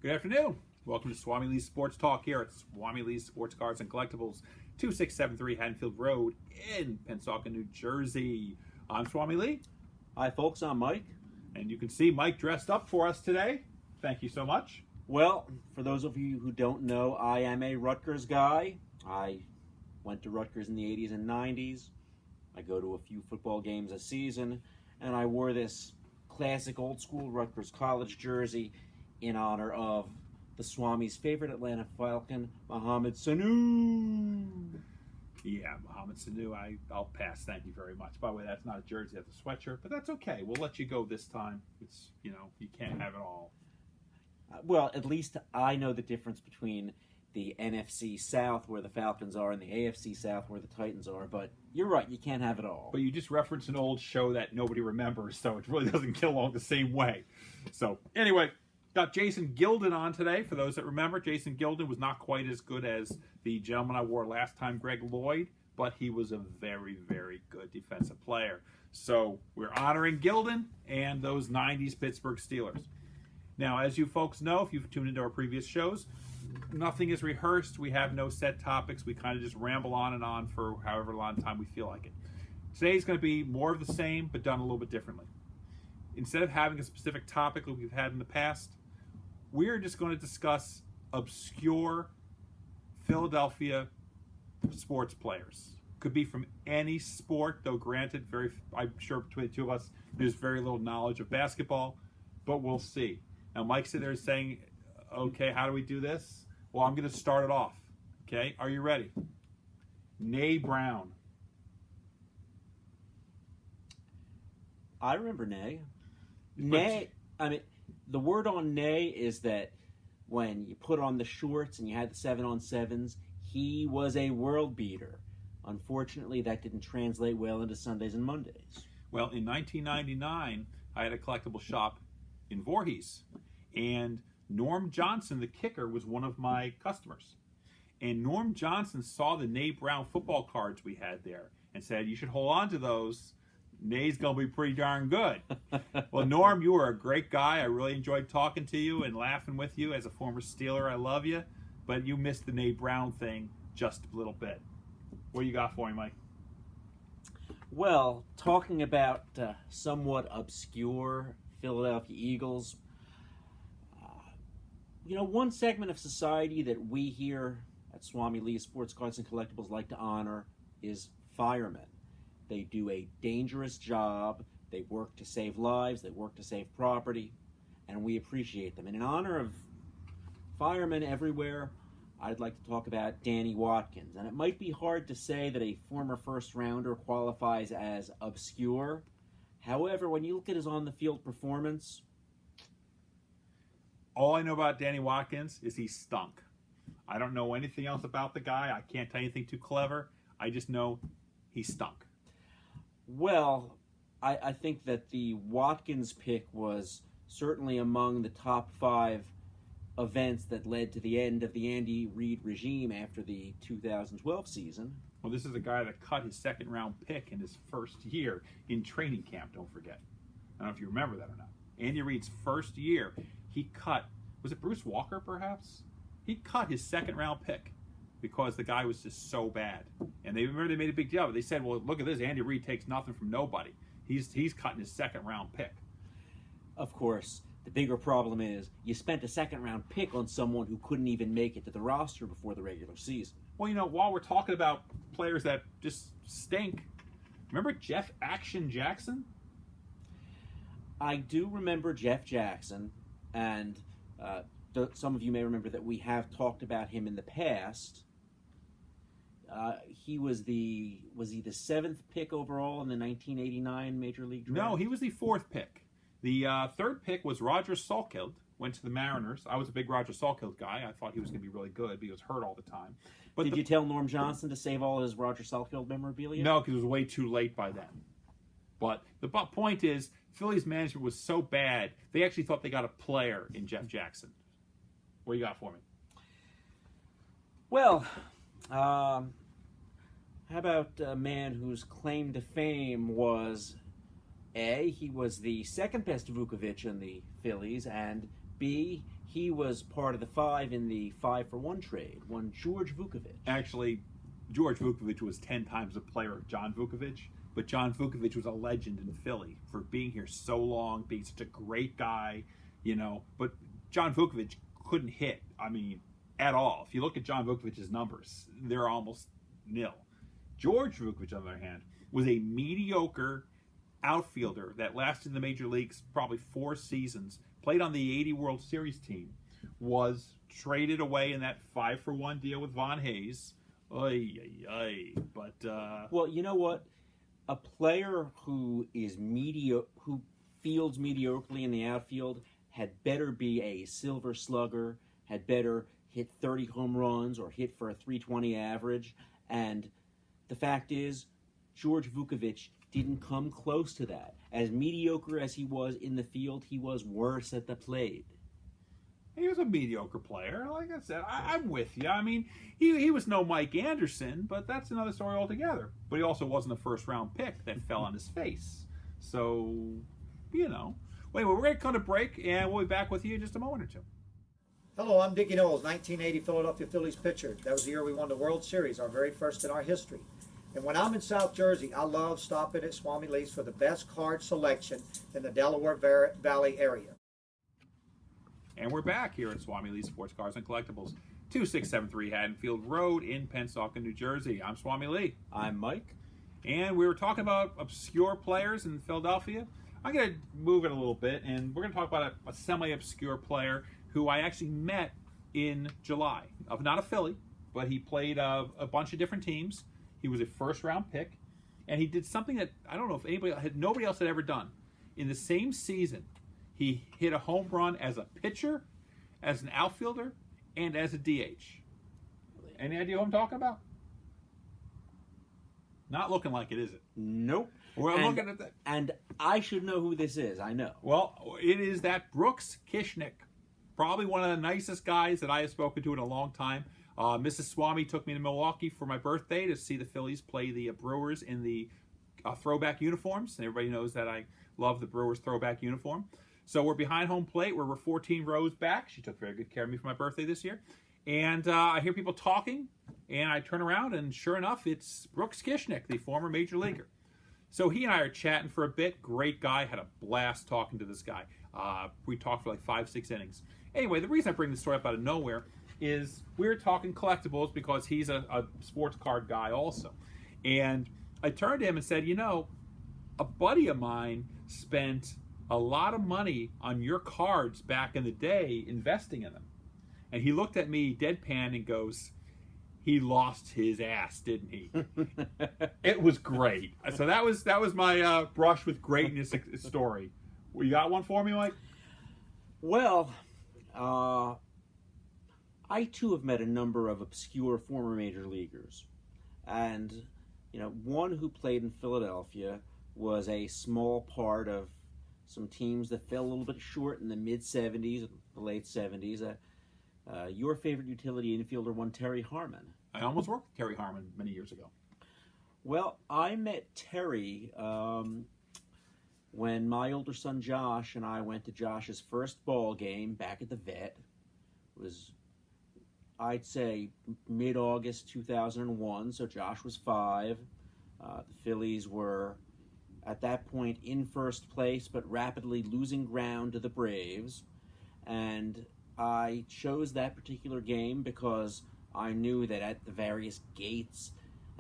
Good afternoon. Welcome to SwamiLee's Sports Talk here at SwamiLee's Sports Cards and Collectibles, 2673 Haddonfield Road in Pensacola, New Jersey. I'm Swami Lee. Hi, folks. I'm Mike. And you can see Mike dressed up for us today. Thank you so much. Well, for those of you who don't know, I am a Rutgers guy. I went to Rutgers in the 80s and 90s. I go to a few football games a season, and I wore this classic old-school Rutgers College jersey in honor of the Swami's favorite Atlanta Falcon, Mohamed Sanu. Yeah, Mohamed Sanu, I'll pass. Thank you very much. By the way, that's not a jersey, that's a sweatshirt, but that's okay. We'll let you go this time. It's, you can't have it all. Well, at least I know the difference between the NFC South, where the Falcons are, and the AFC South, where the Titans are. But you're right, you can't have it all. But you just referenced an old show that nobody remembers, so it really doesn't get along the same way. So, anyway, got Jason Gilden on today. For those that remember, Jason Gilden was not quite as good as the gentleman I wore last time, Greg Lloyd, but he was a very, very good defensive player. So, we're honoring Gilden and those 90s Pittsburgh Steelers. Now, as you folks know, if you've tuned into our previous shows, nothing is rehearsed. We have no set topics. We kind of just ramble on and on for however long time we feel like it. Today's going to be more of the same, but done a little bit differently. Instead of having a specific topic like we've had in the past, we're just going to discuss obscure Philadelphia sports players. Could be from any sport, though granted, I'm sure between the two of us, there's very little knowledge of basketball, but we'll see. Now, Mike's sitting there saying, okay, how do we do this? Well, I'm going to start it off. Okay, are you ready? Nay Brown. I remember Nay. Nay, I mean, the word on Nay is that when you put on the shorts and you had the 7-on-7s, he was a world beater. Unfortunately, that didn't translate well into Sundays and Mondays. Well, in 1999, I had a collectible shop in Voorhees, and Norm Johnson, the kicker, was one of my customers. And Norm Johnson saw the Nay Brown football cards we had there and said, you should hold on to those. Nay's going to be pretty darn good. Well, Norm, you were a great guy. I really enjoyed talking to you and laughing with you. As a former Steeler, I love you. But you missed the Nay Brown thing just a little bit. What do you got for me, Mike? Well, talking about somewhat obscure Philadelphia Eagles, one segment of society that we here at SwamiLee's Sports Cards and Collectibles like to honor is firemen. They do a dangerous job. They work to save lives. They work to save property, and we appreciate them. And in honor of firemen everywhere, I'd like to talk about Danny Watkins. And it might be hard to say that a former first-rounder qualifies as obscure. However, when you look at his on-the-field performance, all I know about Danny Watkins is he stunk. I don't know anything else about the guy. I can't tell you anything too clever. I just know he stunk. Well, I think that the Watkins pick was certainly among the top 5 events that led to the end of the Andy Reid regime after the 2012 season. Well, this is a guy that cut his second-round pick in his first year in training camp, don't forget. I don't know if you remember that or not. Andy Reid's first year, he cut, was it Bruce Walker perhaps? He cut his second-round pick because the guy was just so bad. And they made a big deal of it. They said, well, look at this, Andy Reid takes nothing from nobody. He's cutting his second-round pick. Of course, the bigger problem is you spent a second-round pick on someone who couldn't even make it to the roster before the regular season. Well, while we're talking about players that just stink, remember Jeff Action Jackson? I do remember Jeff Jackson, and some of you may remember that we have talked about him in the past. He was he the 7th pick overall in the 1989 Major League Draft? No, he was the 4th pick. The 3rd pick was Roger Salkild, went to the Mariners. I was a big Roger Salkild guy. I thought he was going to be really good, but he was hurt all the time. But Did you tell Norm Johnson to save all his Roger Salkild memorabilia? No, because it was way too late by then. But the point is, Philly's management was so bad, they actually thought they got a player in Jeff Jackson. What do you got for me? Well, how about a man whose claim to fame was A, he was the second best Vukovic in the Phillies, and B, He was part of the 5 in the 5-for-1 trade, one George Vukovic. Actually, George Vukovic was 10 times the player of John Vukovic, but John Vukovic was a legend in Philly for being here so long, being such a great guy, But John Vukovic couldn't hit, at all. If you look at John Vukovic's numbers, they're almost nil. George Vukovic, on the other hand, was a mediocre outfielder that lasted in the major leagues probably 4 seasons, played on the 80 World Series team, was traded away in that 5-for-1 deal with Von Hayes. But well, you know what? A player who is who fields mediocrely in the outfield had better be a silver slugger, had better hit 30 home runs or hit for a 320 average. And the fact is, George Vukovic didn't come close to that. As mediocre as he was in the field, he was worse at the plate. He was a mediocre player. Like I said, I'm with you. He was no Mike Anderson, but that's another story altogether. But he also wasn't a first-round pick that fell on his face. So, Wait, we're going to cut a break, and we'll be back with you in just a moment or two. Hello, I'm Dickie Knowles, 1980 Philadelphia Phillies pitcher. That was the year we won the World Series, our very first in our history. And when I'm in South Jersey, I love stopping at SwamiLee's for the best card selection in the Delaware Valley area. And we're back here at SwamiLee's Sports Cars and Collectibles, 2673 Haddonfield Road in Pennsauken, New Jersey. I'm Swami Lee. I'm Mike. And we were talking about obscure players in Philadelphia. I'm going to move it a little bit, and we're going to talk about a semi-obscure player who I actually met in July. Not a Philly, but he played a bunch of different teams. He was a first-round pick, and he did something that I don't know if nobody else had ever done. In the same season, he hit a home run as a pitcher, as an outfielder, and as a DH. Any idea what I'm talking about? Not looking like it, is it? Nope. Well, I'm looking at that. And I should know who this is. I know. Well, it is that Brooks Kishnick. Probably one of the nicest guys that I have spoken to in a long time. Mrs. Swami took me to Milwaukee for my birthday to see the Phillies play the Brewers in the throwback uniforms. And everybody knows that I love the Brewers throwback uniform. So we're behind home plate where we're 14 rows back. She took very good care of me for my birthday this year. And I hear people talking, and I turn around, and sure enough, it's Brooks Kishnick, the former major leaguer. So he and I are chatting for a bit. Great guy. Had a blast talking to this guy. We talked for like 5-6 innings. Anyway, the reason I bring this story up out of nowhere is we were talking collectibles because he's a sports card guy also. And I turned to him and said, a buddy of mine spent a lot of money on your cards back in the day investing in them. And he looked at me deadpan and goes, he lost his ass, didn't he? It was great. So that was my brush with greatness story. You got one for me, Mike? Well, I too have met a number of obscure former major leaguers. And, one who played in Philadelphia was a small part of some teams that fell a little bit short in the mid-'70s, the late '70s. Your favorite utility infielder, one Terry Harmon. I almost worked with Terry Harmon many years ago. Well, I met Terry when my older son Josh and I went to Josh's first ball game back at the Vet. It was, I'd say, mid-August 2001, so Josh was 5. The Phillies were, at that point, in first place, but rapidly losing ground to the Braves. And I chose that particular game because I knew that at the various gates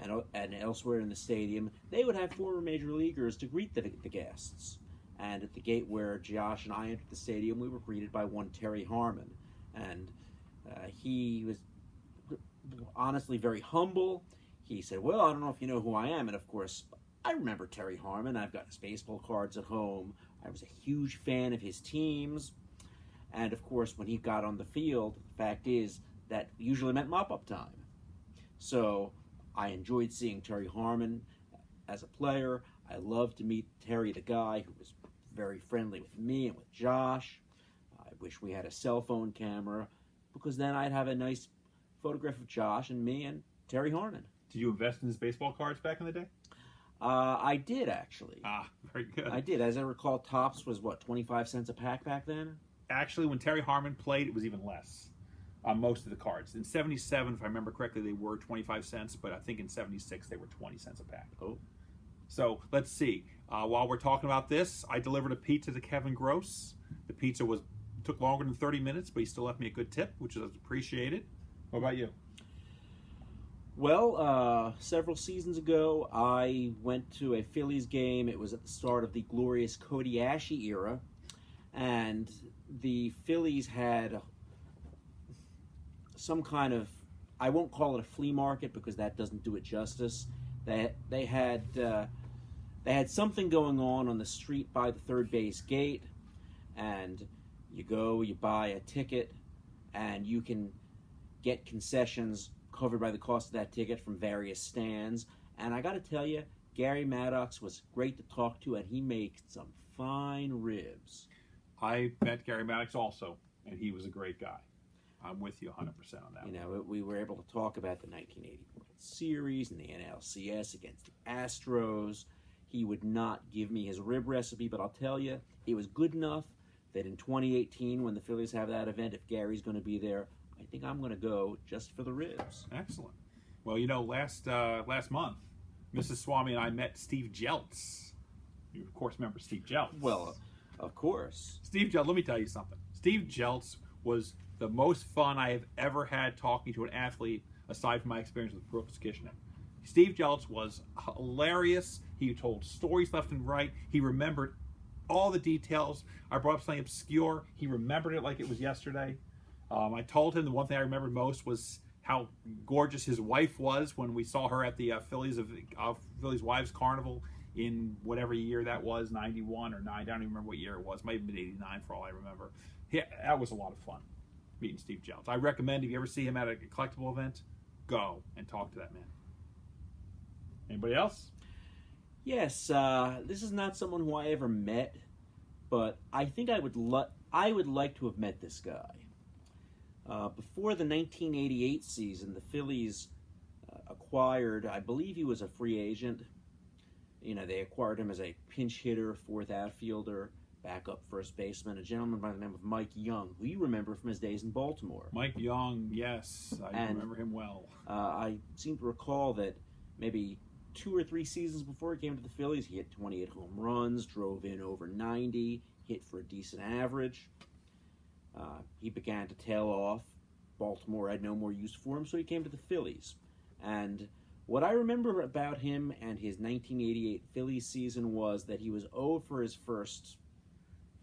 and elsewhere in the stadium, they would have former major leaguers to greet the guests. And at the gate where Josh and I entered the stadium, we were greeted by one Terry Harmon. And he was honestly very humble. He said, well, I don't know if you know who I am. And of course, I remember Terry Harmon. I've got his baseball cards at home. I was a huge fan of his teams. And of course, when he got on the field, the fact is that usually meant mop-up time. So I enjoyed seeing Terry Harmon as a player. I loved to meet Terry, the guy, who was very friendly with me and with Josh. I wish we had a cell phone camera, because then I'd have a nice photograph of Josh and me and Terry Harmon. Did you invest in his baseball cards back in the day? I did, actually. Ah, very good. I did. As I recall, Topps was, 25 cents a pack back then? actually, when Terry Harmon played, it was even less on most of the cards. In 77, if I remember correctly, they were 25 cents, but I think in 76 they were 20 cents a pack. Oh. So let's see. While we're talking about this, I delivered a pizza to Kevin Gross. The pizza took longer than 30 minutes, but he still left me a good tip, which is appreciated. What about you? Well, several seasons ago, I went to a Phillies game. It was at the start of the glorious Cody Ashe era, and the Phillies had some kind of, I won't call it a flea market because that doesn't do it justice. They had something going on the street by the third base gate, and you go, you buy a ticket, and you can get concessions covered by the cost of that ticket from various stands. And I got to tell you, Gary Maddox was great to talk to, and he made some fine ribs. I met Gary Maddox also, and he was a great guy. I'm with you 100% on that. You know, we were able to talk about the 1980 World Series and the NLCS against the Astros. He would not give me his rib recipe, but I'll tell you, it was good enough that in 2018, when the Phillies have that event, if Gary's going to be there, I think I'm going to go just for the ribs. Excellent. Well, you know, last month, Mrs. Swami and I met Steve Jeltz. You, of course, remember Steve Jeltz. Well, of course. Steve Jeltz, let me tell you something. Steve Jeltz was the most fun I have ever had talking to an athlete, aside from my experience with Brooks Kishnick. Steve Jeltz was hilarious. He told stories left and right. He remembered all the details. I brought up something obscure. He remembered it like it was yesterday. I told him the one thing I remembered most was how gorgeous his wife was when we saw her at the Phillies Wives Carnival in whatever year that was, 91 or 9. I don't even remember what year it was. Might have been 89 for all I remember. Yeah, that was a lot of fun, meeting Steve Jeltz. I recommend if you ever see him at a collectible event, go and talk to that man. Anybody else? Yes, this is not someone who I ever met, but I think I would like to have met this guy. Before the 1988 season, the Phillies acquired, I believe he was a free agent. You know, they acquired him as a pinch hitter, fourth outfielder, backup first baseman, a gentleman by the name of Mike Young, who you remember from his days in Baltimore. Mike Young, yes, I remember him well. I seem to recall that maybe 2 or 3 seasons before he came to the Phillies, he hit 28 home runs, drove in over 90, hit for a decent average. He began to tail off. Baltimore had no more use for him, so he came to the Phillies. And what I remember about him and his 1988 Phillies season was that he was 0 for his first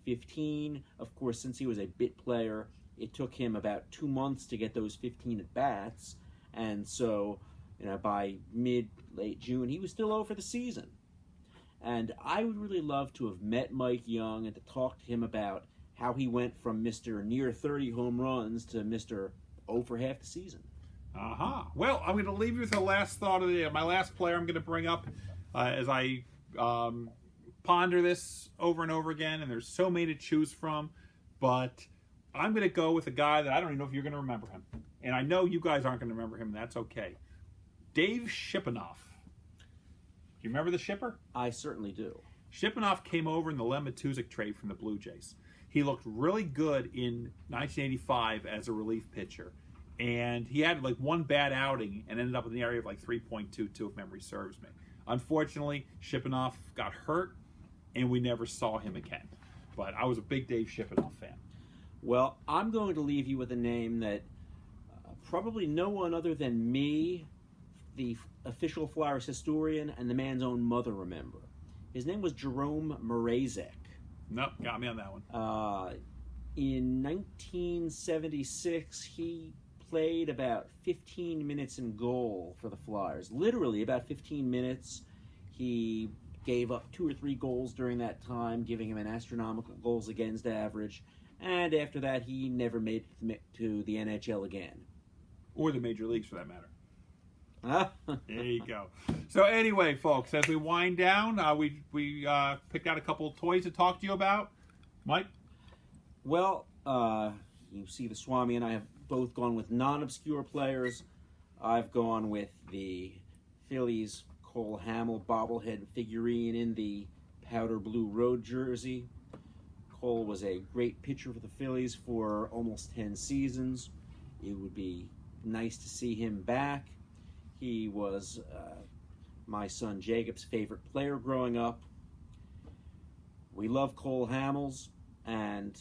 15. Of course, since he was a bit player, it took him about 2 months to get those 15 at-bats. And so, you know, by late June, he was still 0 for the season. And I would really love to have met Mike Young and to talk to him about how he went from Mr. near 30 home runs to Mr. 0 for half the season. Well, I'm going to leave you with the last thought of the day. My last player I'm going to bring up as I ponder this over and over again, and there's so many to choose from, but I'm going to go with a guy that I don't even know if you're going to remember him. And I know you guys aren't going to remember him, and that's okay. Dave Shipanoff. Do you remember the shipper? I certainly do. Shipanoff came over in the Len Matuszek trade from the Blue Jays. He looked really good in 1985 as a relief pitcher. And he had like one bad outing and ended up in the area of like 3.22 if memory serves me. Unfortunately, Shipanoff got hurt and we never saw him again. But I was a big Dave Shipanoff fan. Well, I'm going to leave you with a name that probably no one other than me, the official Flyers historian, and the man's own mother remember. His name was Jerome Mrazek. Nope, got me on that one. In 1976, he played about 15 minutes in goal for the Flyers. Literally about 15 minutes. He gave up 2 or 3 goals during that time, giving him an astronomical goals against average. And after that, he never made it to the NHL again. Or the major leagues, for that matter. There you go. So anyway, folks, as we wind down, we picked out a couple of toys to talk to you about. Mike? Well, you see the Swami and I have both gone with non-obscure players. I've gone with the Phillies Cole Hamel bobblehead figurine in the powder blue road jersey. Cole was a great pitcher for the Phillies for almost 10 seasons. It would be nice to see him back. He was my son Jacob's favorite player growing up. We love Cole Hamels, and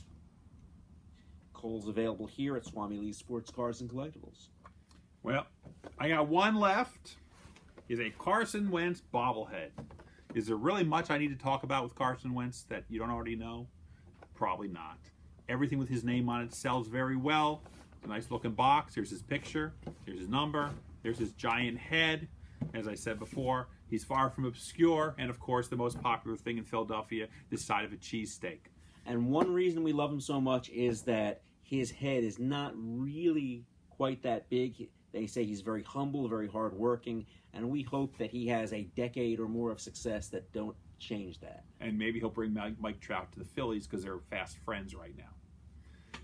Cole's available here at SwamiLee's Sports Cars and Collectibles. Well, I got one left. Is a Carson Wentz bobblehead. Is there really much I need to talk about with Carson Wentz that you don't already know? Probably not. Everything with his name on it sells very well. It's a nice looking box. Here's his picture. Here's his number. There's his giant head. As I said before, he's far from obscure. And of course, the most popular thing in Philadelphia, this side of a cheesesteak. And one reason we love him so much is that his head is not really quite that big. They say he's very humble, very hardworking, and we hope that he has a decade or more of success that don't change that. And maybe he'll bring Mike Trout to the Phillies because they're fast friends right now.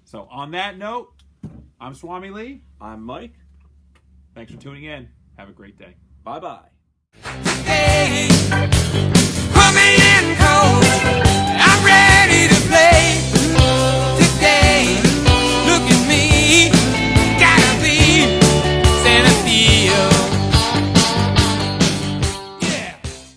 So on that note, I'm Swami Lee. I'm Mike. Thanks for tuning in. Have a great day. Bye-bye. Hey.